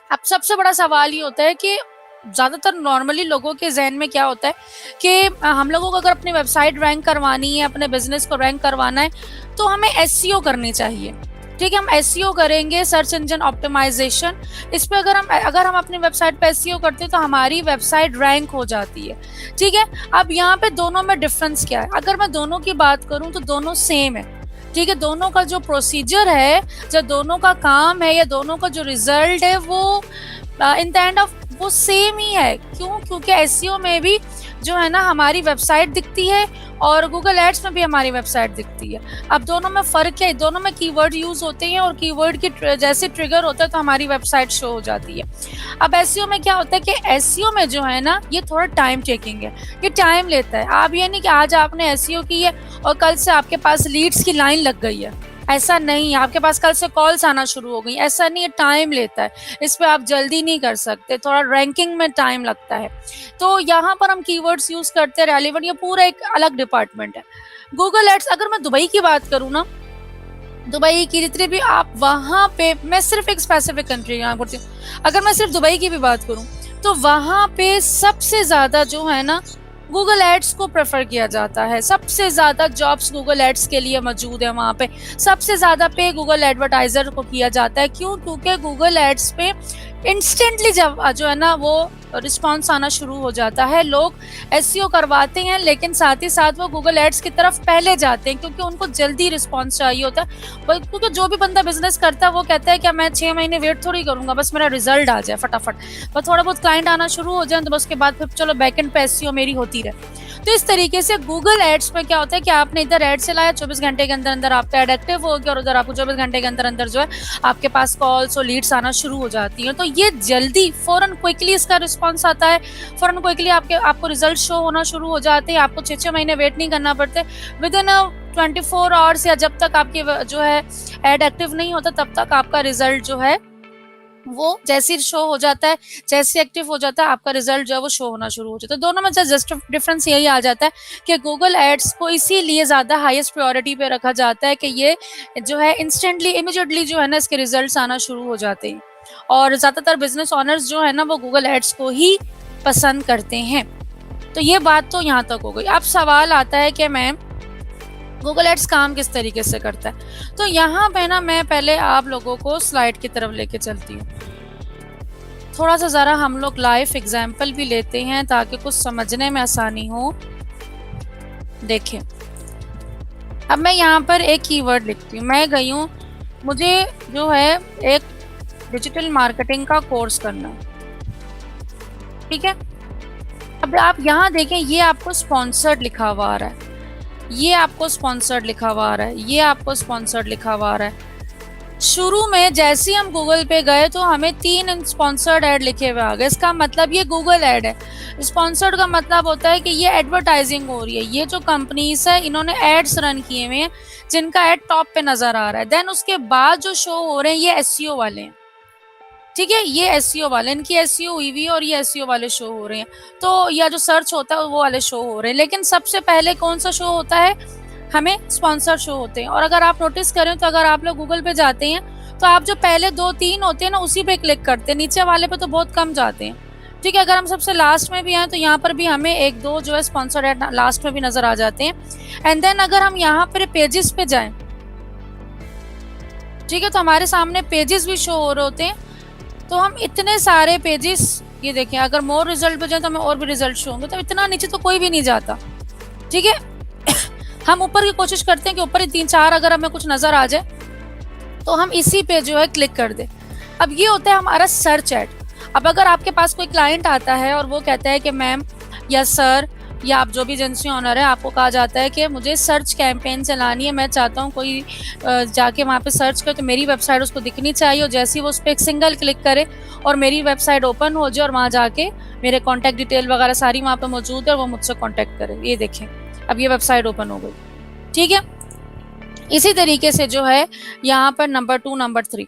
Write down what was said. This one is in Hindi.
अब सबसे बड़ा सवाल ये होता है कि ज़्यादातर नॉर्मली लोगों के ज़हन में क्या होता है कि हम लोगों को अगर अपनी वेबसाइट रैंक करवानी है, अपने बिज़नेस को रैंक करवाना है, तो हमें एसईओ करनी चाहिए। ठीक है, हम एसईओ करेंगे, सर्च इंजन ऑप्टिमाइजेशन। इस पे अगर हम अपनी वेबसाइट पे एसईओ करते हैं तो हमारी वेबसाइट रैंक हो जाती है। ठीक है, अब यहाँ पे दोनों में डिफरेंस क्या है? अगर मैं दोनों की बात करूँ तो दोनों सेम है। ठीक है, दोनों का जो प्रोसीजर है, जो दोनों का काम है या दोनों का जो रिजल्ट है वो इन द एंड ऑफ वो सेम ही है। क्यों? क्योंकि एसईओ में भी जो है ना हमारी वेबसाइट दिखती है और गूगल एड्स में भी हमारी वेबसाइट दिखती है। अब दोनों में फ़र्क क्या है? दोनों में कीवर्ड यूज़ होते हैं और कीवर्ड की जैसे ट्रिगर होता है तो हमारी वेबसाइट शो हो जाती है। अब एसईओ में क्या होता है कि एसईओ में जो है ना ये थोड़ा टाइम टेकिंग है, ये टाइम लेता है। आप ये नहीं कि आज आपने एसईओ की है और कल से आपके पास लीड्स की लाइन लग गई है, ऐसा नहीं। आपके पास कल से कॉल्स आना शुरू हो गई, ऐसा नहीं है, टाइम लेता है। इस पे आप जल्दी नहीं कर सकते, थोड़ा रैंकिंग में टाइम लगता है। तो यहाँ पर हम कीवर्ड्स यूज करते हैं रेलेवेंट, ये पूरा एक अलग डिपार्टमेंट है। गूगल एड्स, अगर मैं दुबई की बात करूँ ना, दुबई की जितने भी आप वहाँ पे, मैं सिर्फ एक स्पेसिफिक कंट्री यहाँ करती हूँ, अगर मैं सिर्फ दुबई की भी बात करूँ तो वहाँ पे सबसे ज्यादा जो है ना गूगल एड्स को प्रेफर किया जाता है। सबसे ज्यादा जॉब्स गूगल एड्स के लिए मौजूद है वहाँ पे। सबसे ज्यादा पे गूगल एडवर्टाइजर को किया जाता है। क्यों? क्योंकि गूगल एड्स पे इंस्टेंटली जब जो है ना वो रिस्पॉन्स आना शुरू हो जाता है। लोग एसईओ करवाते हैं लेकिन साथ ही साथ वो गूगल एड्स की तरफ पहले जाते हैं क्योंकि उनको जल्दी रिस्पॉन्स चाहिए होता है। क्योंकि जो भी बंदा बिजनेस करता है वो कहता है कि मैं 6 महीने वेट थोड़ी करूंगा, बस मेरा रिजल्ट आ जाए फटाफट, बस थोड़ा बहुत क्लाइंट आना शुरू हो जाए तो बस उसके बाद फिर चलो बैकएंड पे एसईओ मेरी होती रहे। तो इस तरीके से गूगल एड्स में क्या होता है कि आपने इधर एड चलाया, 24 घंटे के अंदर अंदर आपका एड एक्टिव हो गया और उधर आपको 24 घंटे के अंदर अंदर जो है आपके पास कॉल्स और लीड्स आना शुरू हो जाती हैं। तो ये जल्दी फौरन क्विकली इसका रिस्पॉन्स आता है, फौरन क्विकली आपको रिजल्ट शो होना शुरू हो जाते हैं। आपको 6 महीने वेट नहीं करना पड़ते। विद इन 24 आवर्स या जब तक आपकी जो है एड एक्टिव नहीं होता तब तक आपका रिजल्ट जो है वो जैसे ही शो हो जाता है, जैसे एक्टिव हो जाता है आपका रिजल्ट जो है वो शो होना शुरू हो जाता है। दोनों में जस्ट डिफरेंस यही आ जाता है कि गूगल एड्स को इसीलिए ज़्यादा हाईएस्ट प्रायोरिटी पे रखा जाता है कि ये जो है इंस्टेंटली इमीडिएटली जो है ना इसके रिजल्ट्स आना शुरू हो जाते हैं और ज़्यादातर बिजनेस ऑनर्स जो है ना वो गूगल एड्स को ही पसंद करते हैं। तो ये बात तो यहाँ तक हो गई। अब सवाल आता है कि मैम गूगल एड्स काम किस तरीके से करता है? तो यहाँ पे ना मैं पहले आप लोगों को स्लाइड की तरफ लेके चलती हूँ। थोड़ा सा ज़रा हम लोग लाइव एग्जाम्पल भी लेते हैं ताकि कुछ समझने में आसानी हो। देखिए, अब मैं यहाँ पर एक कीवर्ड लिखती हूँ। मैं गई हूँ, मुझे जो है एक डिजिटल मार्केटिंग का कोर्स करना है। ठीक है, अब आप यहाँ देखें, ये आपको स्पॉन्सर्ड लिखा हुआ आ रहा है, ये आपको स्पॉन्सर्ड लिखा हुआ आ रहा है, ये आपको स्पॉन्सर्ड लिखा हुआ आ रहा है। शुरू में जैसे ही हम गूगल पे गए तो हमें 3 स्पॉन्सर्ड ऐड लिखे हुए आ गए। इसका मतलब ये गूगल ऐड है। स्पॉन्सर्ड का मतलब होता है कि ये एडवर्टाइजिंग हो रही है। ये जो कंपनीज है इन्होंने एड्स रन किए हुए हैं जिनका एड टॉप पे नजर आ रहा है। देन उसके बाद जो शो हो रहे हैं ये एसईओ वाले हैं। ठीक है, ये एसईओ वाले, इनकी एसईओ हुई हुई है और ये एसईओ वाले शो हो रहे हैं। तो या जो सर्च होता है वो वाले शो हो रहे हैं। लेकिन सबसे पहले कौन सा शो होता है? हमें स्पॉन्सर शो होते हैं। और अगर आप नोटिस करें तो अगर आप लोग गूगल पे जाते हैं तो आप जो पहले 2-3 होते हैं ना उसी पे क्लिक करते हैं, नीचे वाले पे तो बहुत कम जाते हैं। ठीक है, अगर हम सबसे लास्ट में भी आए तो यहाँ पर भी हमें 1-2 जो है स्पॉन्सर एड लास्ट में भी नजर आ जाते हैं। एंड देन अगर हम यहाँ पर पेजेस पे जाएं, ठीक है, तो हमारे सामने पेजेस भी शो हो रहे होते हैं। तो हम इतने सारे पेजेस, ये देखें, अगर मोर रिजल्ट पे जाए तो हमें और भी रिजल्ट शो होंगे। तो इतना नीचे तो कोई भी नहीं जाता। ठीक है, हम ऊपर की कोशिश करते हैं कि ऊपर ही 3-4 अगर हमें कुछ नजर आ जाए तो हम इसी पे जो है क्लिक कर दे। अब ये होता है हमारा सर्च एड। अब अगर आपके पास कोई क्लाइंट आता है और वो कहता है कि मैम या सर या आप जो भी एजेंसी ऑनर है, आपको कहा जाता है कि मुझे सर्च कैंपेन चलानी है, मैं चाहता हूँ कोई जाके वहाँ पे सर्च करे तो मेरी वेबसाइट उसको दिखनी चाहिए और जैसे ही वो उस पर एक सिंगल क्लिक करे और मेरी वेबसाइट ओपन हो जाए और वहाँ जाके मेरे कॉन्टैक्ट डिटेल वगैरह सारी वहाँ पे मौजूद है और वो मुझसे कॉन्टैक्ट करे। ये देखें, अब ये वेबसाइट ओपन हो गई। ठीक है, इसी तरीके से जो है यहाँ पर नंबर 2, नंबर 3,